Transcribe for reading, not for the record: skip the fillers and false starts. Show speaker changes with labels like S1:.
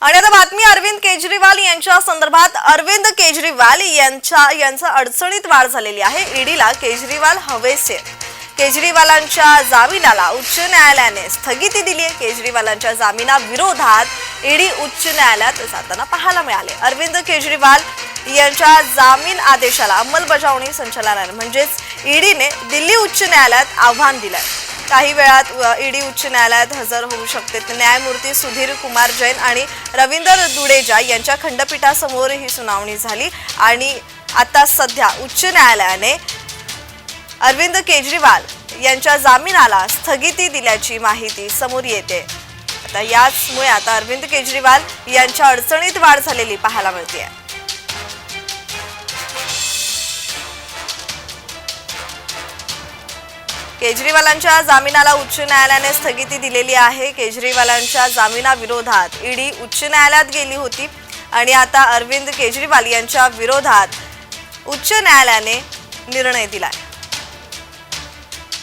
S1: आणि आता बातमी अरविंद केजरीवाल यांच्या संदर्भात। अरविंद केजरीवाल यांचा अडचणीत वाढ झालेली आहे। ईडीला केजरीवाल हवेसे। केजरीवालांच्या जामिनाला उच्च न्यायालयाने स्थगिती दिली आहे। केजरीवालांच्या जामिनाविरोधात ईडी उच्च न्यायालयात जाताना पाहायला मिळाले। अरविंद केजरीवाल यांच्या जामीन आदेशाला अंमलबजावणी संचालनालय म्हणजेच ईडीने दिल्ली उच्च न्यायालयात आव्हान दिलंय। काही वेळात ईडी उच्च न्यायालयात हजर होऊ शकते। न्यायमूर्ती सुधीर कुमार जैन आणि रविंदर दुडेजा यांच्या खंडपीठासमोर ही सुनावणी झाली आणि आता सध्या उच्च न्यायालयाने अरविंद केजरीवाल यांच्या जामिनाला स्थगिती दिल्याची माहिती समोर येते। आता याचमुळे आता अरविंद केजरीवाल यांच्या अडचणीत वाढ झालेली पाहायला मिळते। केजरीवालांच्या जामिनाला उच्च न्यायालयाने स्थगिती दिलेली आहे। केजरीवालांच्या जामिनाविरोधात ईडी उच्च न्यायालयात गेली होती आणि आता अरविंद केजरीवाल यांच्या विरोधात उच्च न्यायालयाने निर्णय दिलाय।